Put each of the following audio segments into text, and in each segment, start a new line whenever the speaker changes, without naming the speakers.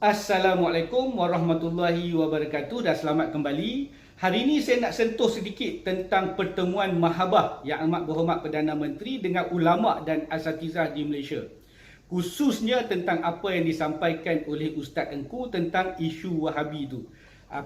Assalamualaikum warahmatullahi wabarakatuh dan selamat kembali. Hari ini saya nak sentuh sedikit tentang pertemuan Mahabah Yang Amat Berhormat Perdana Menteri dengan ulama' dan asatizah di Malaysia. Khususnya tentang apa yang disampaikan oleh Ustaz Engku tentang isu Wahabi itu.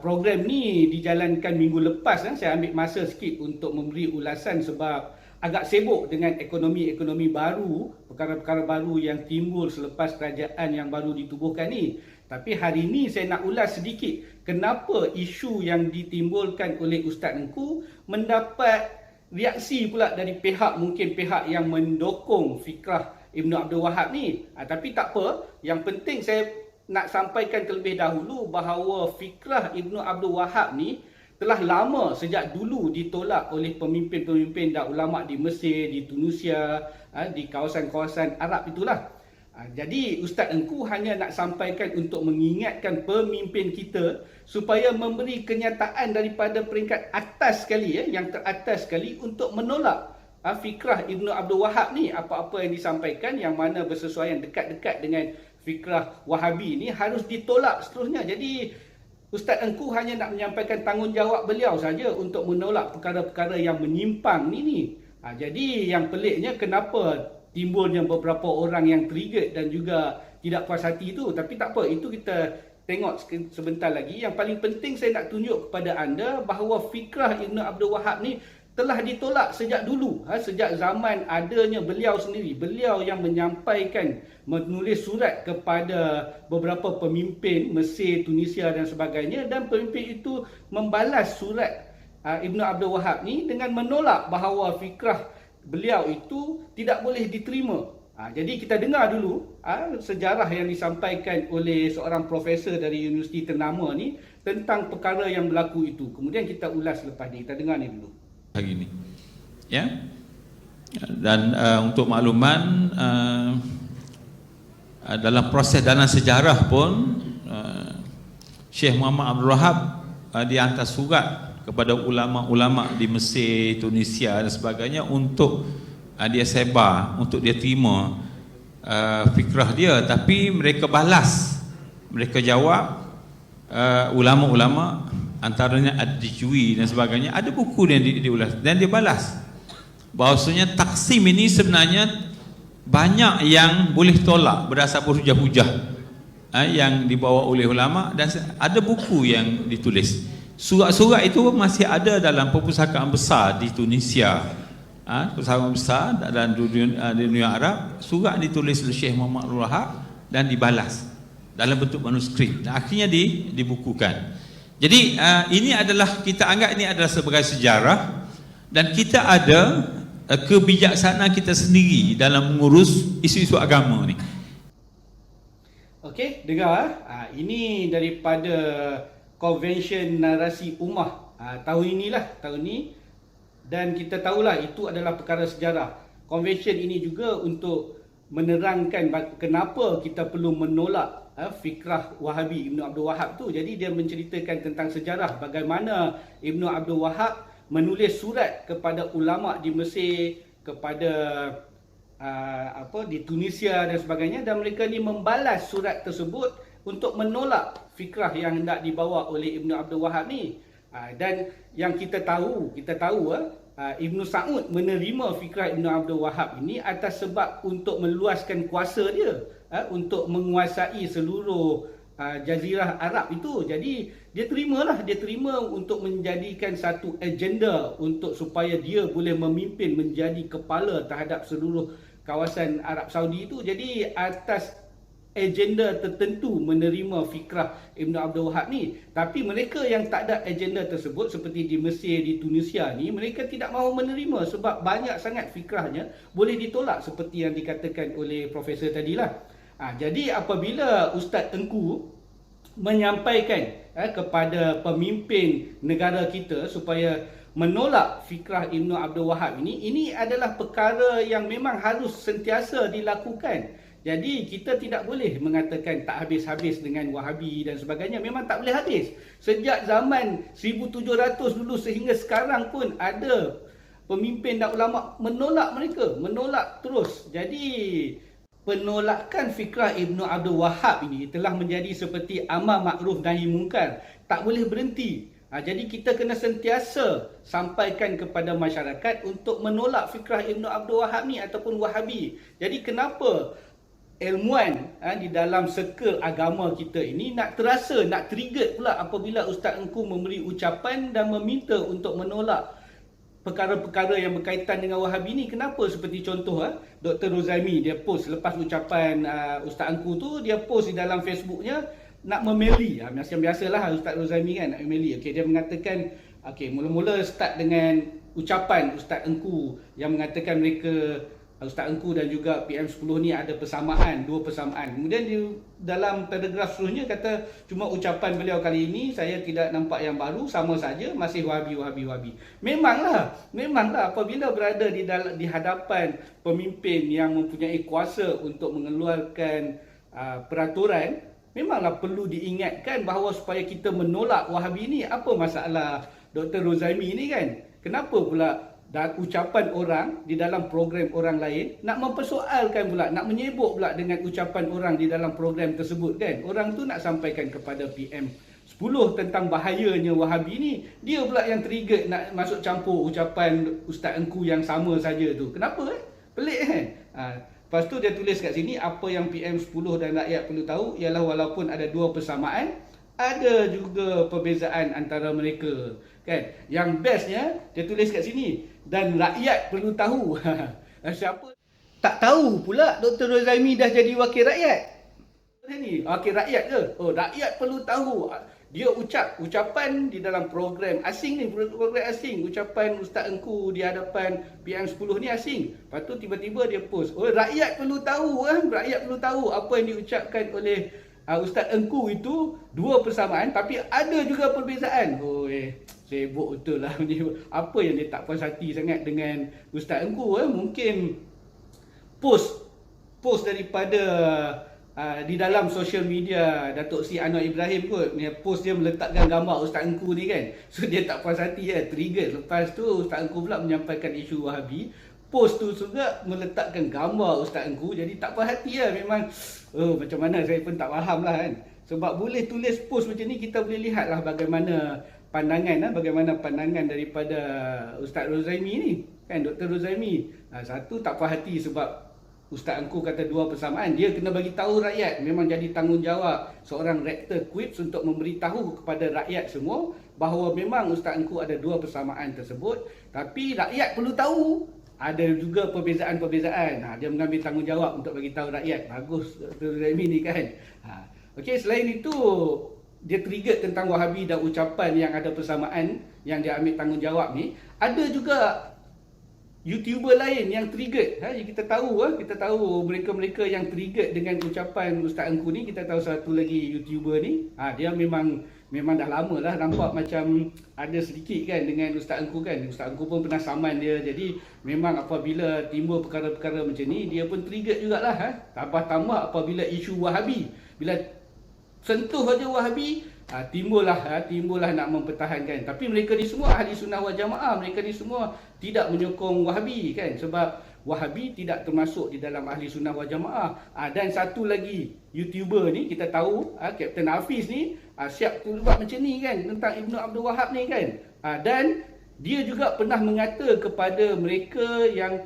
Program ni dijalankan minggu lepas. Saya ambil masa sikit untuk memberi ulasan sebab agak sibuk dengan ekonomi baru, perkara-perkara baru yang timbul selepas kerajaan yang baru ditubuhkan ni. Tapi hari ini saya nak ulas sedikit kenapa isu yang ditimbulkan oleh Ustaz Engku mendapat reaksi pula dari mungkin pihak yang mendukung fikrah Ibn Abdul Wahab ni. Tapi tak apa, yang penting saya nak sampaikan terlebih dahulu bahawa fikrah Ibn Abdul Wahab ni telah lama sejak dulu ditolak oleh pemimpin-pemimpin dan ulama' di Mesir, di Tunisia, di kawasan-kawasan Arab itulah. Jadi Ustaz Engku hanya nak sampaikan untuk mengingatkan pemimpin kita supaya memberi kenyataan daripada peringkat atas sekali, yang teratas sekali untuk menolak fikrah Ibn Abdul Wahab ni. Apa-apa yang disampaikan yang mana bersesuaian dekat-dekat dengan fikrah Wahabi ni harus ditolak seterusnya. Jadi Ustaz Engku hanya nak menyampaikan tanggungjawab beliau saja untuk menolak perkara-perkara yang menyimpang ni. Jadi yang peliknya kenapa timbulnya beberapa orang yang triggered dan juga tidak puas hati itu. Tapi tak apa, itu kita tengok sebentar lagi. Yang paling penting saya nak tunjuk kepada anda bahawa fikrah Ibn Abdul Wahab ni telah ditolak sejak dulu, sejak zaman adanya beliau sendiri. Beliau yang menyampaikan, menulis surat kepada beberapa pemimpin Mesir, Tunisia dan sebagainya, dan pemimpin itu membalas surat Ibn Abdul Wahab ni dengan menolak bahawa fikrah beliau itu tidak boleh diterima. Jadi kita dengar dulu sejarah yang disampaikan oleh seorang profesor dari universiti ternama ni tentang perkara yang berlaku itu. Kemudian kita ulas lepas ni. Kita dengar ni dulu.
Hari ini, ya. Dan untuk makluman, dalam proses dalam sejarah pun Syekh Muhammad Abdul Wahab dia hantar surat kepada ulama-ulama di Mesir, Tunisia dan sebagainya untuk dia sebar, untuk dia terima fikrah dia. Tapi mereka balas, mereka jawab, ulama-ulama antaranya Ad-Dijwi dan sebagainya, ada buku yang diulas dan dia balas bahawasanya Taksim ini sebenarnya banyak yang boleh tolak berdasarkan hujah-hujah yang dibawa oleh ulama, dan ada buku yang ditulis. Surat-surat itu masih ada dalam perpustakaan besar di Tunisia, perpustakaan besar dan di dunia Arab. Surat ditulis oleh Syekh Muhammad Abdul Wahab dan dibalas dalam bentuk manuskrip dan akhirnya dibukukan. Jadi ini adalah, kita anggap ini adalah sebagai sejarah, dan kita ada kebijaksanaan kita sendiri dalam mengurus isu-isu agama ni.
Okey, dengar. Ini daripada Convention Narasi Ummah tahun ni, dan kita tahulah itu adalah perkara sejarah. Convention ini juga untuk menerangkan kenapa kita perlu menolak fikrah Wahabi Ibn Abdul Wahab tu. Jadi dia menceritakan tentang sejarah bagaimana Ibn Abdul Wahab menulis surat kepada ulama di Mesir, kepada di Tunisia dan sebagainya, dan mereka ni membalas surat tersebut untuk menolak fikrah yang hendak dibawa oleh Ibn Abdul Wahab ni. Dan yang kita tahu Ibn Saud menerima fikrah Ibn Abdul Wahab ini atas sebab untuk meluaskan kuasa dia, untuk menguasai seluruh jazirah Arab itu. Jadi dia terima untuk menjadikan satu agenda untuk supaya dia boleh memimpin, menjadi kepala terhadap seluruh kawasan Arab Saudi itu. Jadi atas agenda tertentu menerima fikrah Ibn Abdul Wahab ni. Tapi mereka yang tak ada agenda tersebut seperti di Mesir, di Tunisia ni, mereka tidak mahu menerima sebab banyak sangat fikrahnya boleh ditolak seperti yang dikatakan oleh profesor tadilah. Jadi apabila Ustaz Engku menyampaikan kepada pemimpin negara kita supaya menolak fikrah Ibn Abdul Wahab ini adalah perkara yang memang harus sentiasa dilakukan. Jadi kita tidak boleh mengatakan tak habis-habis dengan Wahabi dan sebagainya. Memang tak boleh habis. Sejak zaman 1700 dulu sehingga sekarang pun ada pemimpin dan ulama menolak mereka, menolak terus. Jadi penolakan fikrah Ibnu Abdul Wahab ini telah menjadi seperti amar makruf nahi mungkar, tak boleh berhenti. Jadi kita kena sentiasa sampaikan kepada masyarakat untuk menolak fikrah Ibnu Abdul Wahab ni ataupun Wahabi. Jadi kenapa ilmuwan di dalam circle agama kita ini nak terasa, nak trigger pula apabila Ustaz Engku memberi ucapan dan meminta untuk menolak perkara-perkara yang berkaitan dengan Wahabi ni. Kenapa? Seperti contoh Dr. Rozaimi, dia post lepas ucapan Ustaz Engku tu, dia post di dalam Facebooknya nak memeli. Macam biasalah Ustaz Rozaimi kan, nak memeli. Okey, dia mengatakan, okey, mula-mula start dengan ucapan Ustaz Engku yang mengatakan mereka, Ustaz Engku dan juga PM10 ni ada persamaan, dua persamaan. Kemudian di dalam paragraf seterusnya kata, cuma ucapan beliau kali ini saya tidak nampak yang baru, sama saja, masih Wahabi. Memanglah apabila berada di hadapan pemimpin yang mempunyai kuasa untuk mengeluarkan peraturan, memanglah perlu diingatkan bahawa supaya kita menolak Wahabi ni. Apa masalah Dr. Rozaimi ni kan? Kenapa pula dan ucapan orang di dalam program orang lain nak mempersoalkan pula, nak menyebut pula dengan ucapan orang di dalam program tersebut kan? Orang tu nak sampaikan kepada PM10 tentang bahayanya Wahabi ni, dia pula yang trigger nak masuk campur ucapan Ustaz Engku yang sama saja tu. Kenapa pelik kan? Lepas tu dia tulis kat sini, apa yang PM10 dan rakyat perlu tahu ialah walaupun ada dua persamaan, ada juga perbezaan antara mereka kan. Yang bestnya dia tulis kat sini, dan rakyat perlu tahu. Siapa tak tahu pula Dr. Rozaimi dah jadi wakil rakyat ni? Wakil rakyat ke? Oh, rakyat perlu tahu. Dia ucapan di dalam program asing ni, program asing, ucapan Ustaz Engku di hadapan PM10 ni asing. Lepas tu tiba-tiba dia post, oh rakyat perlu tahu, rakyat perlu tahu apa yang diucapkan oleh Ustaz Engku itu dua persamaan tapi ada juga perbezaan. Oh sibuk betul lah. Apa yang dia tak puas hati sangat dengan Ustaz Engku? Mungkin post daripada di dalam social media Datuk Sri Anwar Ibrahim kot. Post dia meletakkan gambar Ustaz Engku ni kan. So dia tak puas hati trigger. Lepas tu Ustaz Engku pula menyampaikan isu Wahabi. Post tu juga meletakkan gambar Ustaz Engku. Jadi tak puas hati memang. Macam mana saya pun tak faham lah kan. Sebab boleh tulis post macam ni, kita boleh lihat lah bagaimana pandangan daripada Ustaz Rozaimi ni kan, Dr. Rozaimi. Satu, tak puas hati sebab Ustaz Engku kata dua persamaan. Dia kena bagi tahu rakyat. Memang jadi tanggungjawab seorang rektor KUIPS untuk memberitahu kepada rakyat semua bahawa memang Ustaz Engku ada dua persamaan tersebut. Tapi rakyat perlu tahu ada juga perbezaan-perbezaan. Dia mengambil tanggungjawab untuk bagi tahu rakyat. Bagus Dr. Rozaimi ni kan. Okey, selain itu dia trigger tentang Wahabi dan ucapan yang ada persamaan yang dia ambil tanggungjawab ni. Ada juga YouTuber lain yang trigger. Kita tahu mereka-mereka yang trigger dengan ucapan Ustaz Engku ni. Kita tahu satu lagi YouTuber ni. Dia memang dah lama lah nampak macam ada sedikit kan dengan Ustaz Engku kan. Ustaz Engku pun pernah saman dia. Jadi memang apabila timbul perkara-perkara macam ni, dia pun trigger jugalah. Tambah-tambah apabila isu Wahabi, bila sentuh aja Wahabi, timbullah nak mempertahankan. Tapi mereka ni semua ahli sunnah wal jamaah, mereka ni semua tidak menyokong Wahabi kan, sebab Wahabi tidak termasuk di dalam ahli sunnah wal jamaah. Dan satu lagi YouTuber ni kita tahu, Captain Hafiz ni siap buat macam ni kan tentang Ibnu Abdul Wahab ni kan. Dan dia juga pernah mengata kepada mereka yang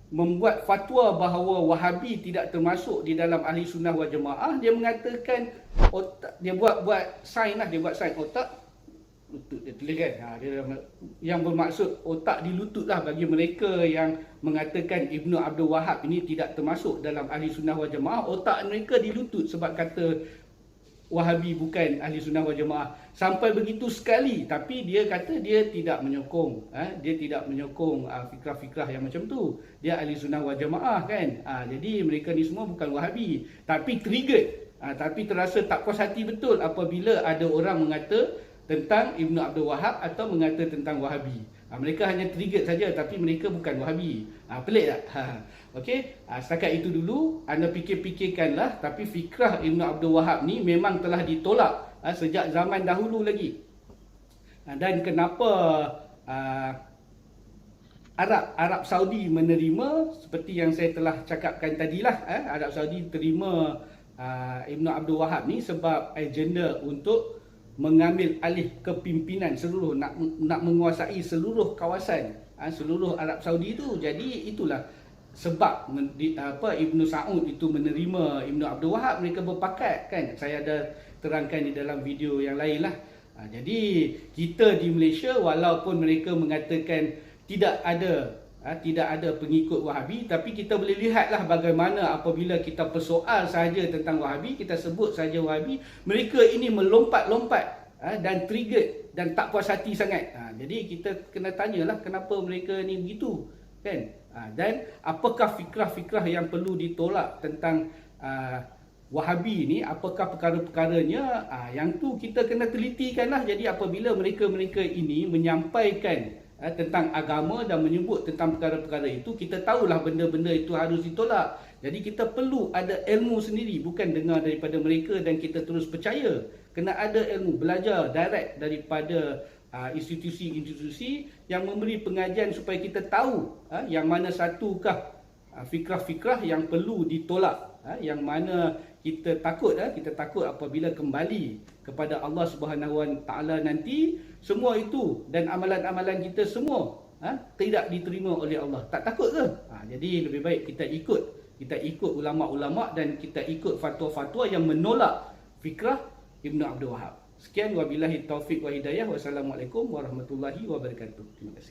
membuat fatwa bahawa Wahabi tidak termasuk di dalam ahli sunnah wal jamaah. Dia mengatakan otak, dia buat sign otak lutut, dia tulis kan. Yang bermaksud otak di lutut lah bagi mereka yang mengatakan Ibnu Abdul Wahab ini tidak termasuk dalam ahli sunnah wal jamaah. Otak mereka di lutut sebab kata Wahabi bukan ahli sunnah wal jamaah. Sampai begitu sekali, tapi dia kata dia tidak menyokong, fikrah-fikrah yang macam tu. Dia ahli sunnah wal jamaah kan. Jadi mereka ni semua bukan Wahabi, tapi triggered. Tapi terasa tak puas hati betul apabila ada orang mengata tentang Ibnu Abdul Wahab atau mengata tentang Wahabi. Mereka hanya triggered saja, tapi mereka bukan Wahabi. Pelik tak? Okey, setakat itu dulu. Anda fikir-fikirkanlah. Tapi fikrah Ibnu Abdul Wahab ni memang telah ditolak sejak zaman dahulu lagi. Dan kenapa Arab Saudi menerima, seperti yang saya telah cakapkan tadilah, Arab Saudi terima Ibn Abdul Wahab ni sebab agenda untuk mengambil alih kepimpinan seluruh, nak menguasai seluruh kawasan, seluruh Arab Saudi tu. Jadi itulah sebab Ibn Saud itu menerima Ibn Abdul Wahab. Mereka berpakat kan, saya ada terangkan di dalam video yang lain lah. Jadi kita di Malaysia, walaupun mereka mengatakan tidak ada pengikut Wahabi, tapi kita boleh lihatlah bagaimana apabila kita persoal sahaja tentang Wahabi, kita sebut sahaja Wahabi, mereka ini melompat-lompat dan trigger dan tak puas hati sangat. Jadi kita kena tanyalah kenapa mereka ni begitu kan. Dan apakah fikrah-fikrah yang perlu ditolak tentang Wahabi ni, apakah perkara-perkaranya, yang tu kita kena telitikanlah. Jadi apabila mereka-mereka ini menyampaikan tentang agama dan menyebut tentang perkara-perkara itu, kita tahulah benda-benda itu harus ditolak. Jadi kita perlu ada ilmu sendiri, bukan dengar daripada mereka dan kita terus percaya. Kena ada ilmu, belajar direct daripada institusi-institusi yang memberi pengajian supaya kita tahu yang mana satukah fikrah-fikrah yang perlu ditolak, yang mana kita takut apabila kembali kepada Allah Subhanahu Wa Taala nanti, semua itu dan amalan-amalan kita semua tidak diterima oleh Allah. Tak takut ke? Jadi lebih baik kita ikut ulama-ulama dan kita ikut fatwa-fatwa yang menolak fikrah Ibn Abdul Wahab. Sekian, wabillahi taufik wa hidayah. Wassalamualaikum warahmatullahi wabarakatuh. Terima kasih.